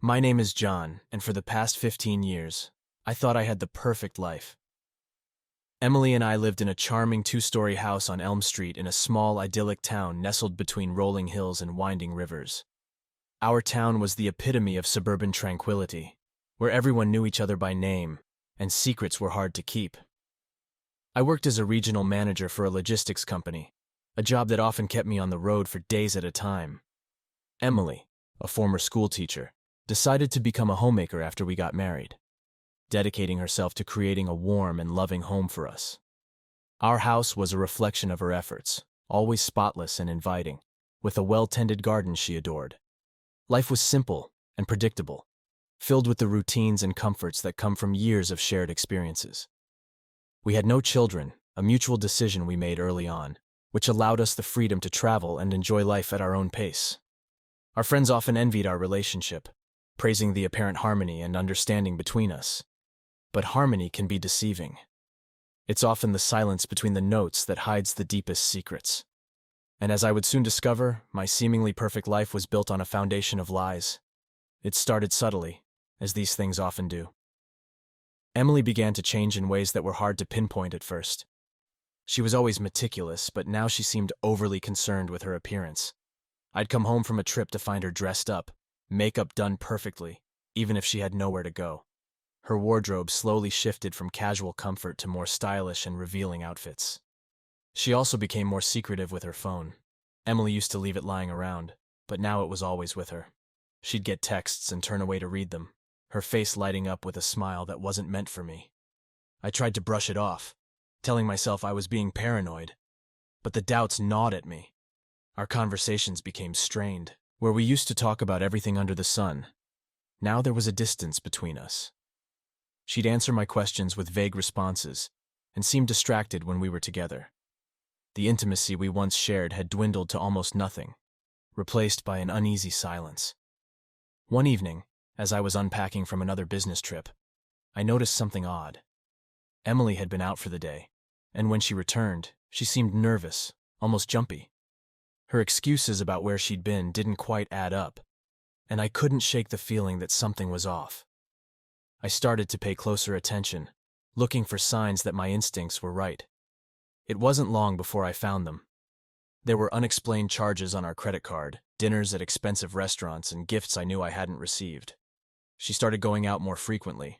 My name is John, and for the past 15 years, I thought I had the perfect life. Emily and I lived in a charming two-story house on Elm Street in a small, idyllic town nestled between rolling hills and winding rivers. Our town was the epitome of suburban tranquility, where everyone knew each other by name, and secrets were hard to keep. I worked as a regional manager for a logistics company, a job that often kept me on the road for days at a time. Emily, a former schoolteacher, decided to become a homemaker after we got married, dedicating herself to creating a warm and loving home for us. Our house was a reflection of her efforts, always spotless and inviting, with a well-tended garden she adored. Life was simple and predictable, filled with the routines and comforts that come from years of shared experiences. We had no children, a mutual decision we made early on, which allowed us the freedom to travel and enjoy life at our own pace. Our friends often envied our relationship, praising the apparent harmony and understanding between us. But harmony can be deceiving. It's often the silence between the notes that hides the deepest secrets. And as I would soon discover, my seemingly perfect life was built on a foundation of lies. It started subtly, as these things often do. Emily began to change in ways that were hard to pinpoint at first. She was always meticulous, but now she seemed overly concerned with her appearance. I'd come home from a trip to find her dressed up, makeup done perfectly, even if she had nowhere to go. Her wardrobe slowly shifted from casual comfort to more stylish and revealing outfits. She also became more secretive with her phone. Emily used to leave it lying around, but now it was always with her. She'd get texts and turn away to read them, her face lighting up with a smile that wasn't meant for me. I tried to brush it off, telling myself I was being paranoid, but the doubts gnawed at me. Our conversations became strained. Where we used to talk about everything under the sun, now there was a distance between us. She'd answer my questions with vague responses and seemed distracted when we were together. The intimacy we once shared had dwindled to almost nothing, replaced by an uneasy silence. One evening, as I was unpacking from another business trip, I noticed something odd. Emily had been out for the day, and when she returned, she seemed nervous, almost jumpy. Her excuses about where she'd been didn't quite add up, and I couldn't shake the feeling that something was off. I started to pay closer attention, looking for signs that my instincts were right. It wasn't long before I found them. There were unexplained charges on our credit card, dinners at expensive restaurants, and gifts I knew I hadn't received. She started going out more frequently,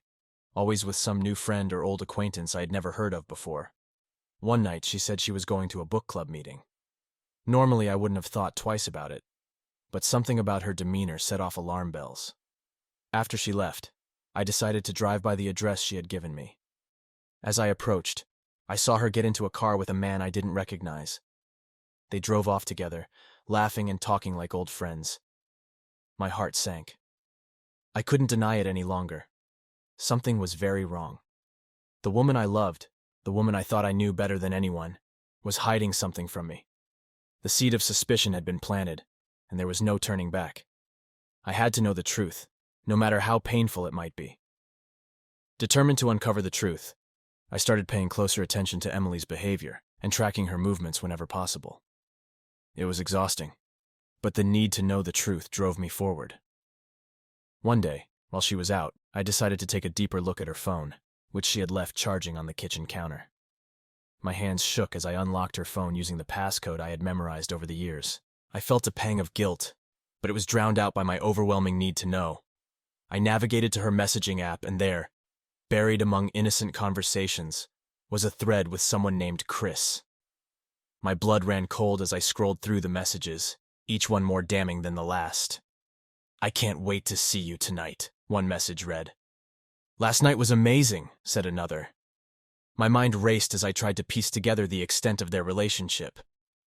always with some new friend or old acquaintance I had never heard of before. One night she said she was going to a book club meeting. Normally, I wouldn't have thought twice about it, but something about her demeanor set off alarm bells. After she left, I decided to drive by the address she had given me. As I approached, I saw her get into a car with a man I didn't recognize. They drove off together, laughing and talking like old friends. My heart sank. I couldn't deny it any longer. Something was very wrong. The woman I loved, the woman I thought I knew better than anyone, was hiding something from me. The seed of suspicion had been planted, and there was no turning back. I had to know the truth, no matter how painful it might be. Determined to uncover the truth, I started paying closer attention to Emily's behavior and tracking her movements whenever possible. It was exhausting, but the need to know the truth drove me forward. One day, while she was out, I decided to take a deeper look at her phone, which she had left charging on the kitchen counter. My hands shook as I unlocked her phone using the passcode I had memorized over the years. I felt a pang of guilt, but it was drowned out by my overwhelming need to know. I navigated to her messaging app, and there, buried among innocent conversations, was a thread with someone named Chris. My blood ran cold as I scrolled through the messages, each one more damning than the last. "I can't wait to see you tonight," one message read. "Last night was amazing," said another. My mind raced as I tried to piece together the extent of their relationship.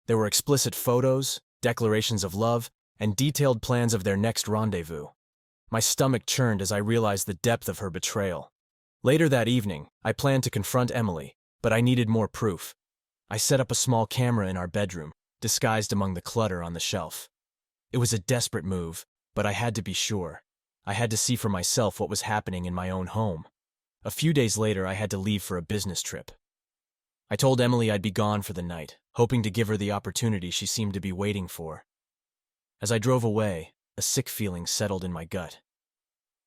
There were explicit photos, declarations of love, and detailed plans of their next rendezvous. My stomach churned as I realized the depth of her betrayal. Later that evening, I planned to confront Emily, but I needed more proof. I set up a small camera in our bedroom, disguised among the clutter on the shelf. It was a desperate move, but I had to be sure. I had to see for myself what was happening in my own home. A few days later, I had to leave for a business trip. I told Emily I'd be gone for the night, hoping to give her the opportunity she seemed to be waiting for. As I drove away, a sick feeling settled in my gut.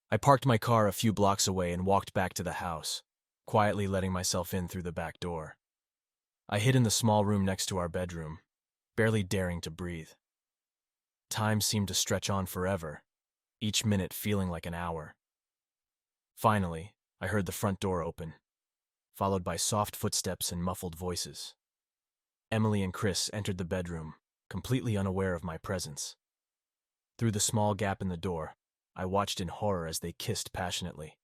I parked my car a few blocks away and walked back to the house, quietly letting myself in through the back door. I hid in the small room next to our bedroom, barely daring to breathe. Time seemed to stretch on forever, each minute feeling like an hour. Finally, I heard the front door open, followed by soft footsteps and muffled voices. Emily and Chris entered the bedroom, completely unaware of my presence. Through the small gap in the door, I watched in horror as they kissed passionately.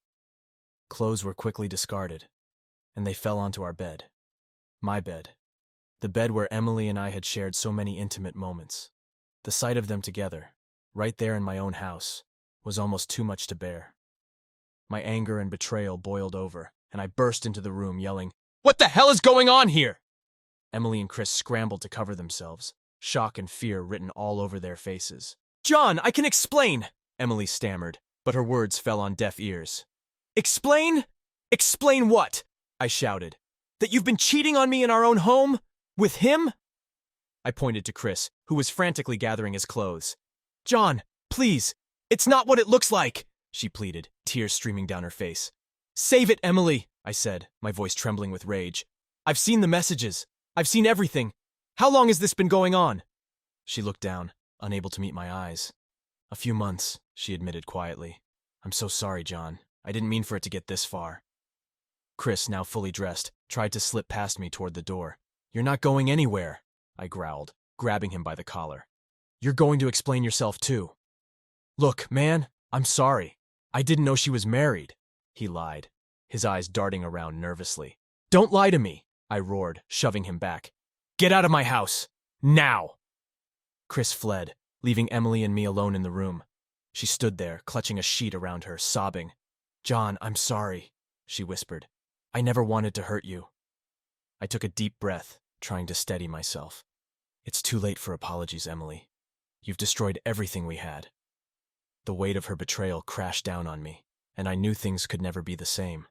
Clothes were quickly discarded, and they fell onto our bed. My bed. The bed where Emily and I had shared so many intimate moments. The sight of them together, right there in my own house, was almost too much to bear. My anger and betrayal boiled over, and I burst into the room yelling, "What the hell is going on here?" Emily and Chris scrambled to cover themselves, shock and fear written all over their faces. "John, I can explain," Emily stammered, but her words fell on deaf ears. "Explain? Explain what?" I shouted. "That you've been cheating on me in our own home? With him?" I pointed to Chris, who was frantically gathering his clothes. "John, please, it's not what it looks like," she pleaded, tears streaming down her face. "Save it, Emily," I said, my voice trembling with rage. "I've seen the messages. I've seen everything. How long has this been going on?" She looked down, unable to meet my eyes. "A few months," she admitted quietly. "I'm so sorry, John. I didn't mean for it to get this far." Chris, now fully dressed, tried to slip past me toward the door. "You're not going anywhere," I growled, grabbing him by the collar. "You're going to explain yourself too." "Look, man, I'm sorry. I didn't know she was married," he lied, his eyes darting around nervously. "Don't lie to me," I roared, shoving him back. "Get out of my house! Now!" Chris fled, leaving Emily and me alone in the room. She stood there, clutching a sheet around her, sobbing. "John, I'm sorry," she whispered. "I never wanted to hurt you." I took a deep breath, trying to steady myself. "It's too late for apologies, Emily. You've destroyed everything we had." The weight of her betrayal crashed down on me, and I knew things could never be the same.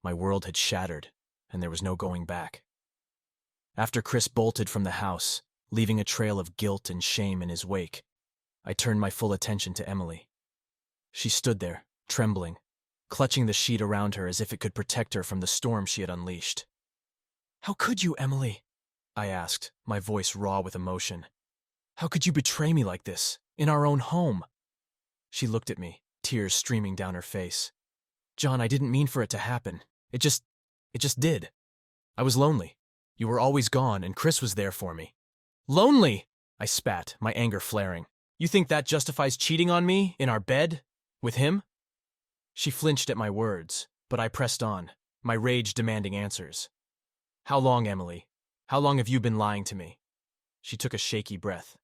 My world had shattered, and there was no going back. After Chris bolted from the house, leaving a trail of guilt and shame in his wake, I turned my full attention to Emily. She stood there, trembling, clutching the sheet around her as if it could protect her from the storm she had unleashed. "How could you, Emily?" I asked, my voice raw with emotion. "How could you betray me like this, in our own home?" She looked at me, tears streaming down her face. "John, I didn't mean for it to happen. It just did. I was lonely. You were always gone, and Chris was there for me." "Lonely?" I spat, my anger flaring. "You think that justifies cheating on me, in our bed, with him?" She flinched at my words, but I pressed on, my rage demanding answers. "How long, Emily? How long have you been lying to me?" She took a shaky breath.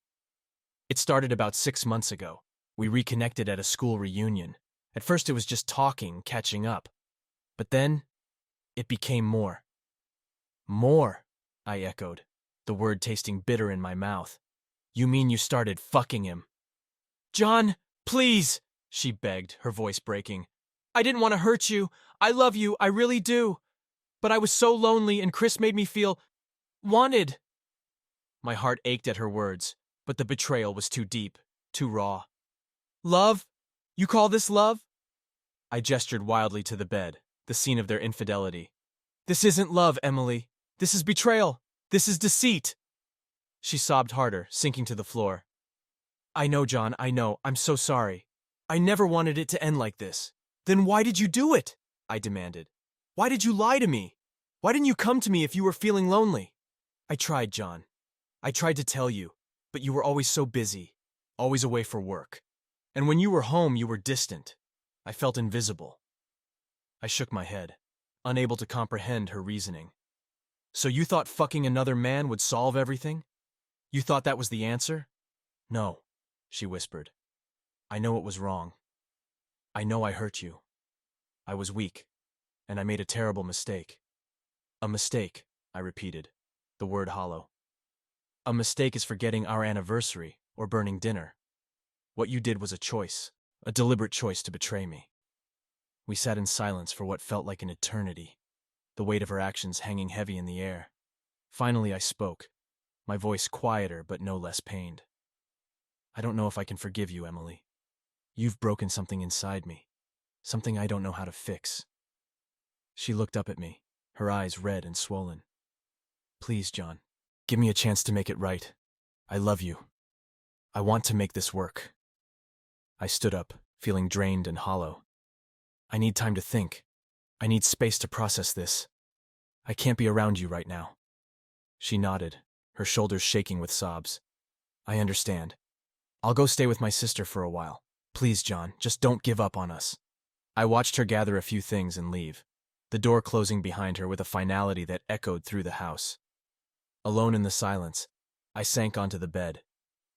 "It started about 6 months ago. We reconnected at a school reunion. At first it was just talking, catching up. But then, it became more." "More," I echoed, the word tasting bitter in my mouth. "You mean you started fucking him?" "John, please," she begged, her voice breaking. "I didn't want to hurt you. I love you, I really do. But I was so lonely, and Chris made me feel wanted." My heart ached at her words, but the betrayal was too deep, too raw. "Love? You call this love?" I gestured wildly to the bed, the scene of their infidelity. "This isn't love, Emily. This is betrayal. This is deceit." She sobbed harder, sinking to the floor. "I know, John, I know. I'm so sorry. I never wanted it to end like this." "Then why did you do it?" I demanded. "Why did you lie to me? Why didn't you come to me if you were feeling lonely?" "I tried, John. I tried to tell you, but you were always so busy, always away for work. And when you were home, you were distant. I felt invisible." I shook my head, unable to comprehend her reasoning. "So you thought fucking another man would solve everything? You thought that was the answer?" "No," she whispered. "I know it was wrong. I know I hurt you. I was weak, and I made a terrible mistake." "A mistake," I repeated, the word hollow. "A mistake is forgetting our anniversary or burning dinner. What you did was a choice, a deliberate choice to betray me." We sat in silence for what felt like an eternity, the weight of her actions hanging heavy in the air. Finally I spoke, my voice quieter but no less pained. "I don't know if I can forgive you, Emily. You've broken something inside me. something I don't know how to fix. She looked up at me, her eyes red and swollen. Please, John, give me a chance to make it right. I love you. I want to make this work. I stood up, feeling drained and hollow. I need time to think. I need space to process this. I can't be around you right now. She nodded, her shoulders shaking with sobs. I understand. I'll go stay with my sister for a while. Please, John, just don't give up on us. I watched her gather a few things and leave, the door closing behind her with a finality that echoed through the house. Alone in the silence, I sank onto the bed,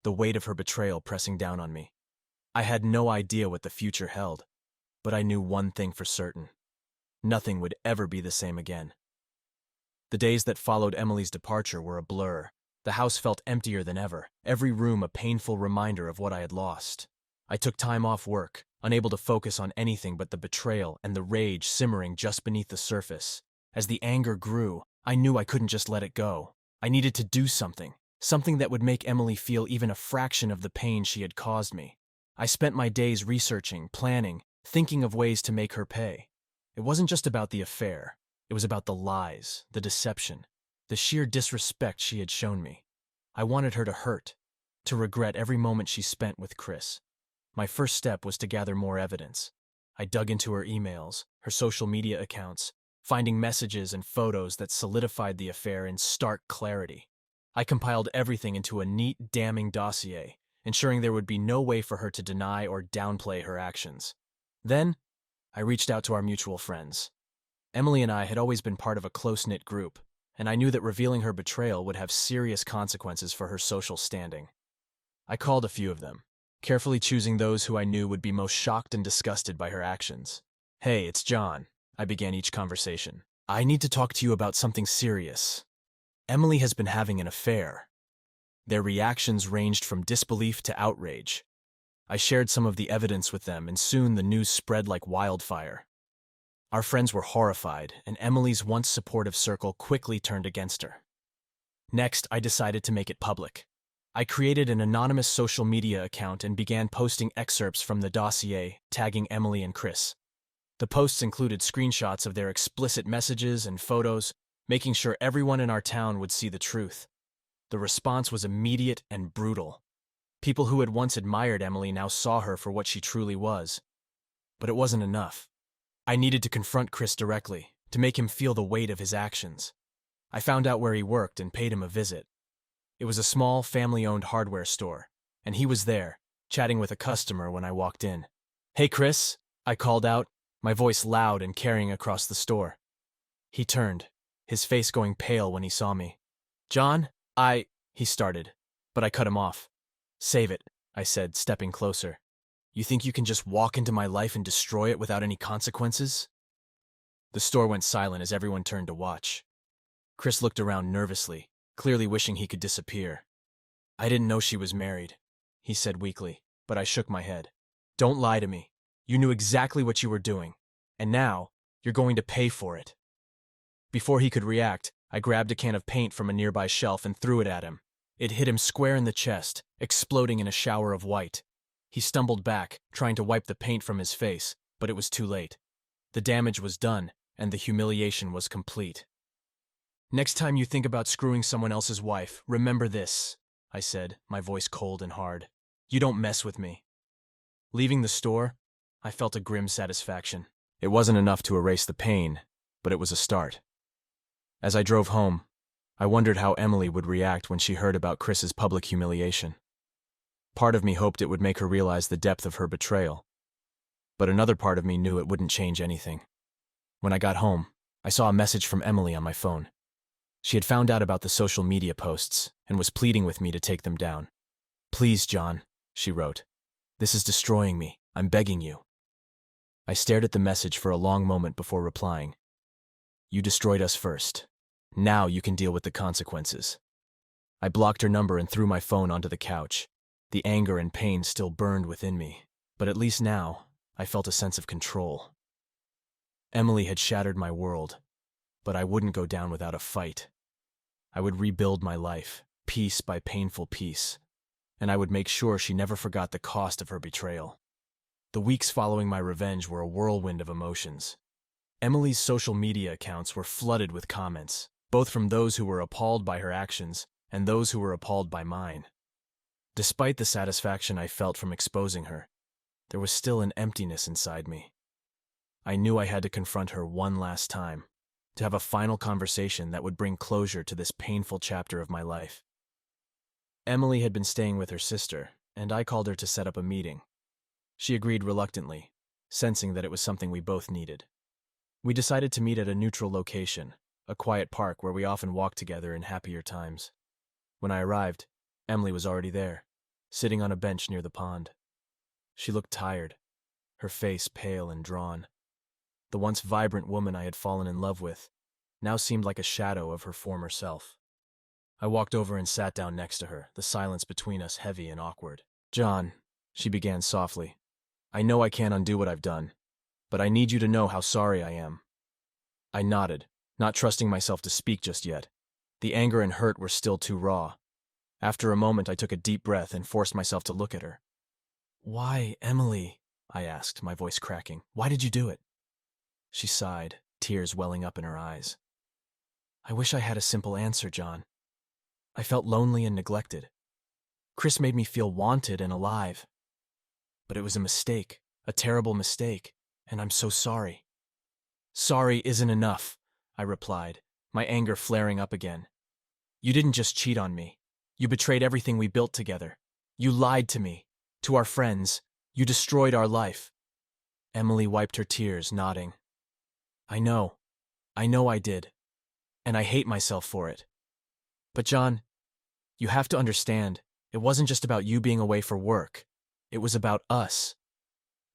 the weight of her betrayal pressing down on me. I had no idea what the future held, but I knew one thing for certain. Nothing would ever be the same again. The days that followed Emily's departure were a blur. The house felt emptier than ever, every room a painful reminder of what I had lost. I took time off work, unable to focus on anything but the betrayal and the rage simmering just beneath the surface. As the anger grew, I knew I couldn't just let it go. I needed to do something that would make Emily feel even a fraction of the pain she had caused me. I spent my days researching, planning, thinking of ways to make her pay. It wasn't just about the affair. It was about the lies, the deception, the sheer disrespect she had shown me. I wanted her to hurt, to regret every moment she spent with Chris. My first step was to gather more evidence. I dug into her emails, her social media accounts, finding messages and photos that solidified the affair in stark clarity. I compiled everything into a neat, damning dossier, ensuring there would be no way for her to deny or downplay her actions. Then, I reached out to our mutual friends. Emily and I had always been part of a close-knit group, and I knew that revealing her betrayal would have serious consequences for her social standing. I called a few of them, carefully choosing those who I knew would be most shocked and disgusted by her actions. Hey, it's John, I began each conversation. I need to talk to you about something serious. Emily has been having an affair. Their reactions ranged from disbelief to outrage. I shared some of the evidence with them, and soon the news spread like wildfire. Our friends were horrified, and Emily's once supportive circle quickly turned against her. Next, I decided to make it public. I created an anonymous social media account and began posting excerpts from the dossier, tagging Emily and Chris. The posts included screenshots of their explicit messages and photos, making sure everyone in our town would see the truth. The response was immediate and brutal. People who had once admired Emily now saw her for what she truly was. But it wasn't enough. I needed to confront Chris directly, to make him feel the weight of his actions. I found out where he worked and paid him a visit. It was a small, family-owned hardware store, and he was there, chatting with a customer when I walked in. "Hey, Chris," I called out, my voice loud and carrying across the store. He turned, his face going pale when he saw me. "John, he started, but I cut him off. "Save it," I said, stepping closer. "You think you can just walk into my life and destroy it without any consequences?" The store went silent as everyone turned to watch. Chris looked around nervously, clearly wishing he could disappear. "I didn't know she was married," he said weakly, but I shook my head. "Don't lie to me. You knew exactly what you were doing, and now you're going to pay for it." Before he could react, I grabbed a can of paint from a nearby shelf and threw it at him. It hit him square in the chest, exploding in a shower of white. He stumbled back, trying to wipe the paint from his face, but it was too late. The damage was done, and the humiliation was complete. "Next time you think about screwing someone else's wife, remember this," I said, my voice cold and hard. "You don't mess with me." Leaving the store, I felt a grim satisfaction. It wasn't enough to erase the pain, but it was a start. As I drove home, I wondered how Emily would react when she heard about Chris's public humiliation. Part of me hoped it would make her realize the depth of her betrayal, but another part of me knew it wouldn't change anything. When I got home, I saw a message from Emily on my phone. She had found out about the social media posts and was pleading with me to take them down. "Please, John," she wrote. "This is destroying me. I'm begging you." I stared at the message for a long moment before replying. "You destroyed us first. Now you can deal with the consequences." I blocked her number and threw my phone onto the couch. The anger and pain still burned within me, but at least now I felt a sense of control. Emily had shattered my world, but I wouldn't go down without a fight. I would rebuild my life, piece by painful piece, and I would make sure she never forgot the cost of her betrayal. The weeks following my revenge were a whirlwind of emotions. Emily's social media accounts were flooded with comments, both from those who were appalled by her actions and those who were appalled by mine. Despite the satisfaction I felt from exposing her, there was still an emptiness inside me. I knew I had to confront her one last time, to have a final conversation that would bring closure to this painful chapter of my life. Emily had been staying with her sister, and I called her to set up a meeting. She agreed reluctantly, sensing that it was something we both needed. We decided to meet at a neutral location, a quiet park where we often walked together in happier times. When I arrived, Emily was already there, sitting on a bench near the pond. She looked tired, her face pale and drawn. The once vibrant woman I had fallen in love with now seemed like a shadow of her former self. I walked over and sat down next to her, the silence between us heavy and awkward. "John," she began softly, "I know I can't undo what I've done, but I need you to know how sorry I am." I nodded, not trusting myself to speak just yet. The anger and hurt were still too raw. After a moment, I took a deep breath and forced myself to look at her. "Why, Emily?" I asked, my voice cracking. "Why did you do it?" She sighed, tears welling up in her eyes. "I wish I had a simple answer, John. I felt lonely and neglected. Chris made me feel wanted and alive. But it was a mistake, a terrible mistake, and I'm so sorry." "Sorry isn't enough," I replied, my anger flaring up again. "You didn't just cheat on me. You betrayed everything we built together. You lied to me, to our friends. You destroyed our life." Emily wiped her tears, nodding. I know I did, and I hate myself for it. But John, you have to understand, it wasn't just about you being away for work. It was about us.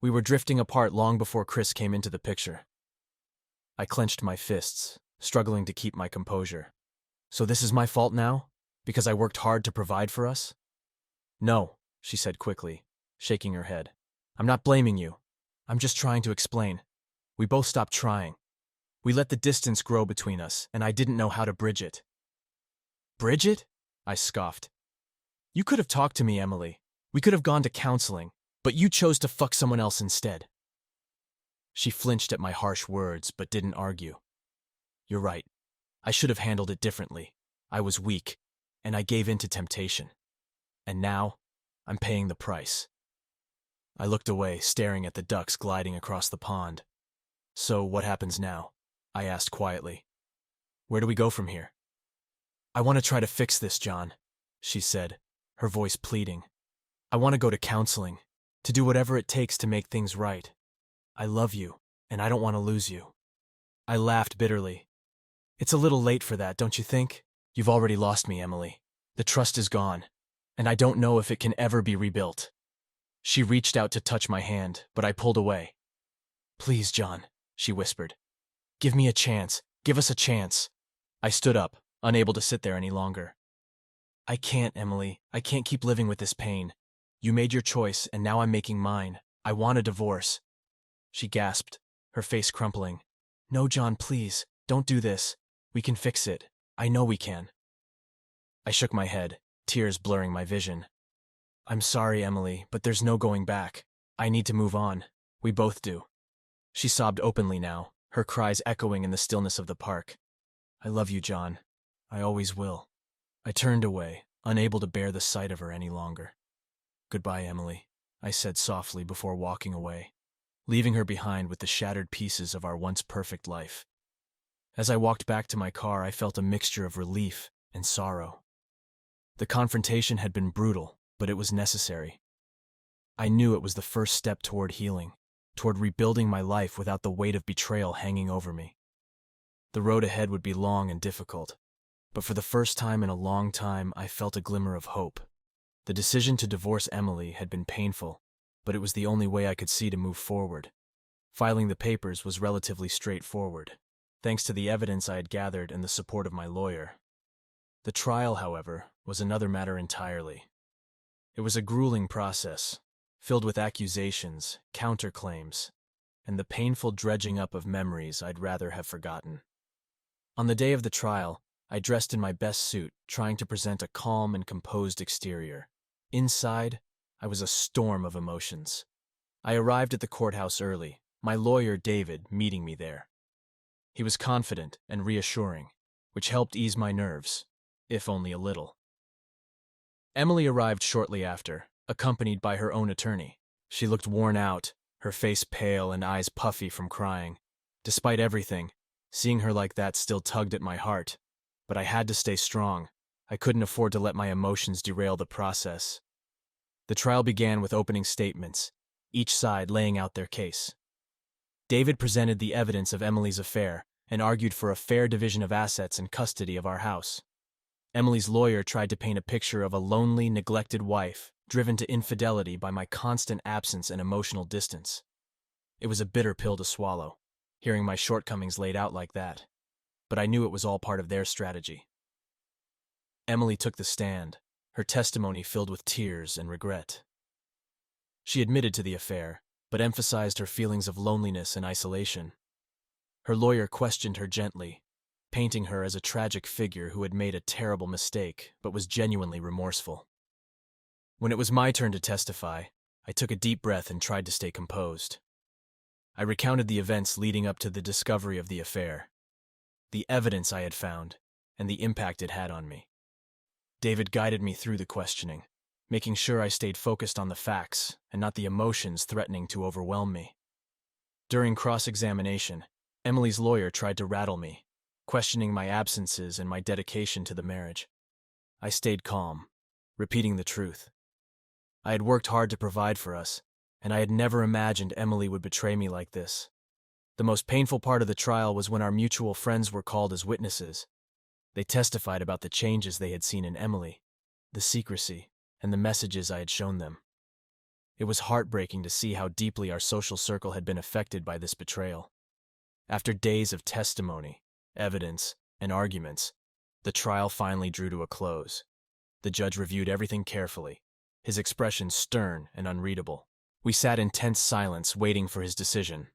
We were drifting apart long before Chris came into the picture." I clenched my fists, struggling to keep my composure. "So this is my fault now? Because I worked hard to provide for us?" "No," she said quickly, shaking her head. "I'm not blaming you. I'm just trying to explain. We both stopped trying. We let the distance grow between us, and I didn't know how to bridge it." "Bridge it?" I scoffed. "You could have talked to me, Emily. We could have gone to counseling, but you chose to fuck someone else instead." She flinched at my harsh words, but didn't argue. "You're right. I should have handled it differently. I was weak, and I gave in to temptation. And now, I'm paying the price." I looked away, staring at the ducks gliding across the pond. "So what happens now?" I asked quietly. "Where do we go from here?" "I want to try to fix this, John," she said, her voice pleading. "I want to go to counseling, to do whatever it takes to make things right. I love you, and I don't want to lose you." I laughed bitterly. "It's a little late for that, don't you think? You've already lost me, Emily. The trust is gone, and I don't know if it can ever be rebuilt." She reached out to touch my hand, but I pulled away. "Please, John," she whispered. "Give me a chance. Give us a chance." I stood up, unable to sit there any longer. "I can't, Emily. I can't keep living with this pain. You made your choice, and now I'm making mine. I want a divorce." She gasped, her face crumpling. "No, John, please. Don't do this. We can fix it. I know we can." I shook my head, tears blurring my vision. "I'm sorry, Emily, but there's no going back. I need to move on. We both do." She sobbed openly now, her cries echoing in the stillness of the park. "I love you, John. I always will." I turned away, unable to bear the sight of her any longer. "Goodbye, Emily," I said softly before walking away, leaving her behind with the shattered pieces of our once perfect life. As I walked back to my car, I felt a mixture of relief and sorrow. The confrontation had been brutal, but it was necessary. I knew it was the first step toward healing, toward rebuilding my life without the weight of betrayal hanging over me. The road ahead would be long and difficult, but for the first time in a long time, I felt a glimmer of hope. The decision to divorce Emily had been painful, but it was the only way I could see to move forward. Filing the papers was relatively straightforward, thanks to the evidence I had gathered and the support of my lawyer. The trial, however, was another matter entirely. It was a grueling process, filled with accusations, counterclaims, and the painful dredging up of memories I'd rather have forgotten. On the day of the trial, I dressed in my best suit, trying to present a calm and composed exterior. Inside, I was a storm of emotions. I arrived at the courthouse early, my lawyer, David, meeting me there. He was confident and reassuring, which helped ease my nerves, if only a little. Emily arrived shortly after, accompanied by her own attorney. She looked worn out, her face pale and eyes puffy from crying. Despite everything, seeing her like that still tugged at my heart, but I had to stay strong. I couldn't afford to let my emotions derail the process. The trial began with opening statements, each side laying out their case. David presented the evidence of Emily's affair and argued for a fair division of assets and custody of our house. Emily's lawyer tried to paint a picture of a lonely, neglected wife, driven to infidelity by my constant absence and emotional distance. It was a bitter pill to swallow, hearing my shortcomings laid out like that, but I knew it was all part of their strategy. Emily took the stand, her testimony filled with tears and regret. She admitted to the affair, but emphasized her feelings of loneliness and isolation. Her lawyer questioned her gently, painting her as a tragic figure who had made a terrible mistake but was genuinely remorseful. When it was my turn to testify, I took a deep breath and tried to stay composed. I recounted the events leading up to the discovery of the affair, the evidence I had found, and the impact it had on me. David guided me through the questioning, making sure I stayed focused on the facts and not the emotions threatening to overwhelm me. During cross-examination, Emily's lawyer tried to rattle me, questioning my absences and my dedication to the marriage. I stayed calm, repeating the truth. I had worked hard to provide for us, and I had never imagined Emily would betray me like this. The most painful part of the trial was when our mutual friends were called as witnesses. They testified about the changes they had seen in Emily, the secrecy, and the messages I had shown them. It was heartbreaking to see how deeply our social circle had been affected by this betrayal. After days of testimony, evidence, and arguments, the trial finally drew to a close. The judge reviewed everything carefully, his expression stern and unreadable. We sat in tense silence waiting for his decision.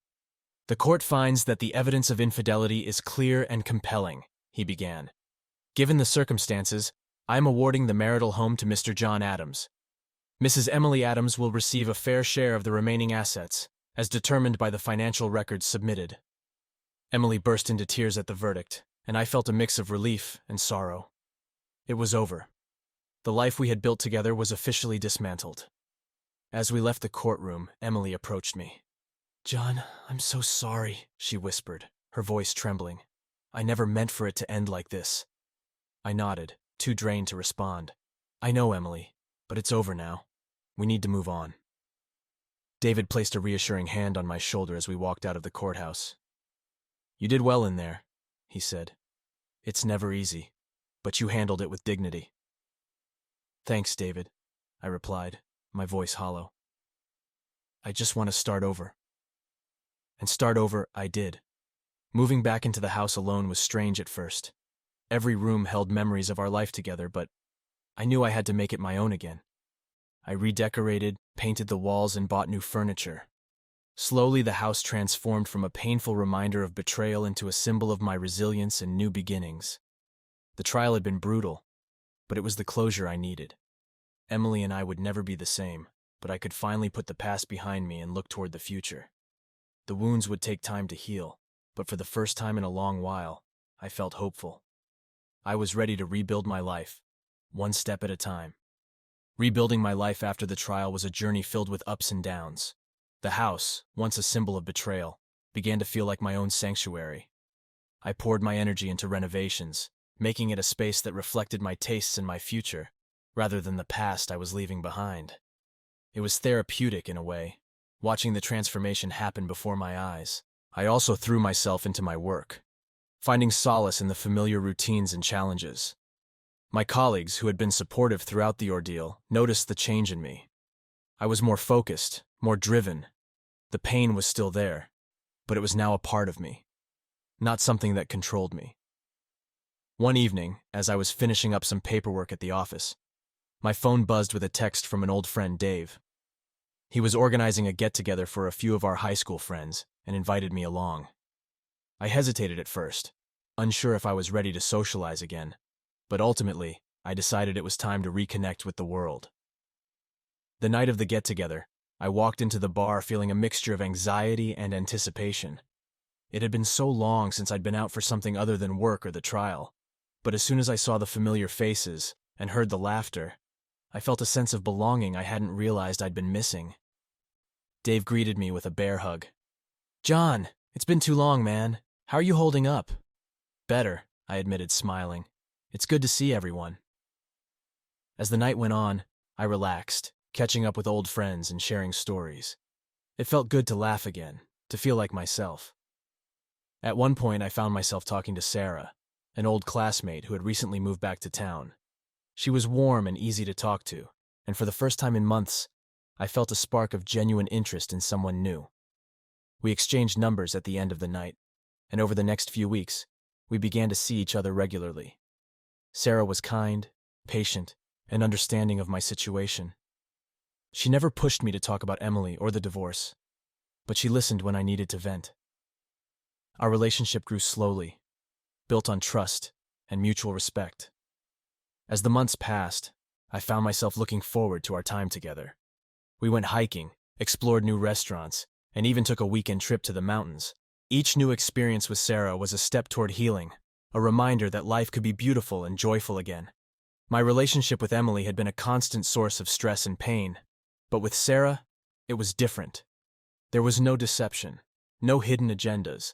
"The court finds that the evidence of infidelity is clear and compelling," he began. "Given the circumstances, I am awarding the marital home to Mr. John Adams. Mrs. Emily Adams will receive a fair share of the remaining assets, as determined by the financial records submitted." Emily burst into tears at the verdict, and I felt a mix of relief and sorrow. It was over. The life we had built together was officially dismantled. As we left the courtroom, Emily approached me. "John, I'm so sorry," she whispered, her voice trembling. "I never meant for it to end like this." I nodded, too drained to respond. "I know, Emily, but it's over now. We need to move on." David placed a reassuring hand on my shoulder as we walked out of the courthouse. "You did well in there," he said. "It's never easy, but you handled it with dignity." "Thanks, David," I replied, my voice hollow. "I just want to start over." And start over I did. Moving back into the house alone was strange at first. Every room held memories of our life together, but I knew I had to make it my own again. I redecorated, painted the walls, and bought new furniture. Slowly, the house transformed from a painful reminder of betrayal into a symbol of my resilience and new beginnings. The trial had been brutal, but it was the closure I needed. Emily and I would never be the same, but I could finally put the past behind me and look toward the future. The wounds would take time to heal, but for the first time in a long while, I felt hopeful. I was ready to rebuild my life, one step at a time. Rebuilding my life after the trial was a journey filled with ups and downs. The house, once a symbol of betrayal, began to feel like my own sanctuary. I poured my energy into renovations, making it a space that reflected my tastes and my future, rather than the past I was leaving behind. It was therapeutic in a way, watching the transformation happen before my eyes. I also threw myself into my work, finding solace in the familiar routines and challenges. My colleagues, who had been supportive throughout the ordeal, noticed the change in me. I was more focused, more driven. The pain was still there, but it was now a part of me, not something that controlled me. One evening, as I was finishing up some paperwork at the office, my phone buzzed with a text from an old friend, Dave. He was organizing a get-together for a few of our high school friends and invited me along. I hesitated at first, unsure if I was ready to socialize again, but ultimately, I decided it was time to reconnect with the world. The night of the get-together, I walked into the bar feeling a mixture of anxiety and anticipation. It had been so long since I'd been out for something other than work or the trial, but as soon as I saw the familiar faces and heard the laughter, I felt a sense of belonging I hadn't realized I'd been missing. Dave greeted me with a bear hug. "John, it's been too long, man. How are you holding up?" "Better," I admitted, smiling. "It's good to see everyone." As the night went on, I relaxed, catching up with old friends and sharing stories. It felt good to laugh again, to feel like myself. At one point, I found myself talking to Sarah, an old classmate who had recently moved back to town. She was warm and easy to talk to, and for the first time in months, I felt a spark of genuine interest in someone new. We exchanged numbers at the end of the night, and over the next few weeks, we began to see each other regularly. Sarah was kind, patient, and understanding of my situation. She never pushed me to talk about Emily or the divorce, but she listened when I needed to vent. Our relationship grew slowly, built on trust and mutual respect. As the months passed, I found myself looking forward to our time together. We went hiking, explored new restaurants, and even took a weekend trip to the mountains. Each new experience with Sarah was a step toward healing, a reminder that life could be beautiful and joyful again. My relationship with Emily had been a constant source of stress and pain, but with Sarah, it was different. There was no deception, no hidden agendas,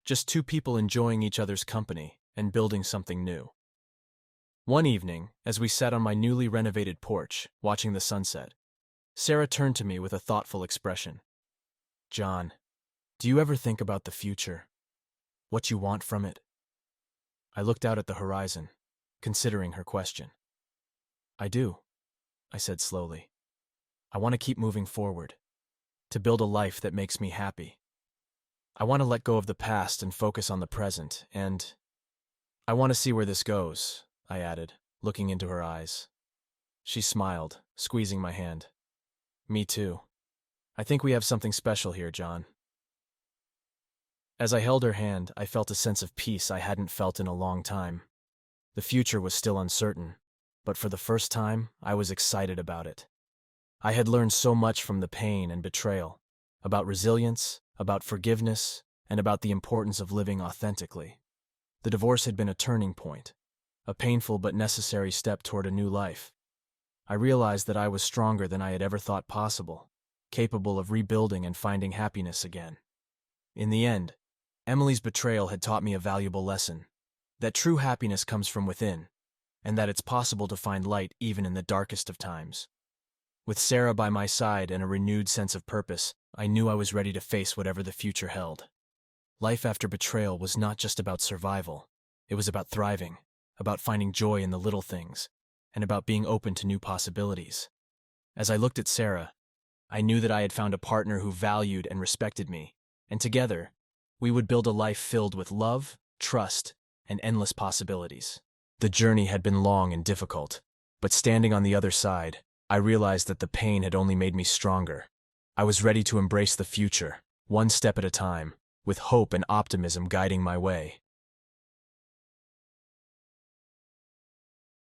just two people enjoying each other's company and building something new. One evening, as we sat on my newly renovated porch, watching the sunset, Sarah turned to me with a thoughtful expression. "John, do you ever think about the future? What you want from it?" I looked out at the horizon, considering her question. "I do," I said slowly. "I want to keep moving forward, to build a life that makes me happy. I want to let go of the past and focus on the present, and I want to see where this goes," I added, looking into her eyes. She smiled, squeezing my hand. "Me too. I think we have something special here, John." As I held her hand, I felt a sense of peace I hadn't felt in a long time. The future was still uncertain, but for the first time, I was excited about it. I had learned so much from the pain and betrayal, about resilience, about forgiveness, and about the importance of living authentically. The divorce had been a turning point, a painful but necessary step toward a new life. I realized that I was stronger than I had ever thought possible, capable of rebuilding and finding happiness again. In the end, Emily's betrayal had taught me a valuable lesson, that true happiness comes from within, and that it's possible to find light even in the darkest of times. With Sarah by my side and a renewed sense of purpose, I knew I was ready to face whatever the future held. Life after betrayal was not just about survival. It was about thriving, about finding joy in the little things, and about being open to new possibilities. As I looked at Sarah, I knew that I had found a partner who valued and respected me, and together, we would build a life filled with love, trust, and endless possibilities. The journey had been long and difficult, but standing on the other side, I realized that the pain had only made me stronger. I was ready to embrace the future, one step at a time, with hope and optimism guiding my way.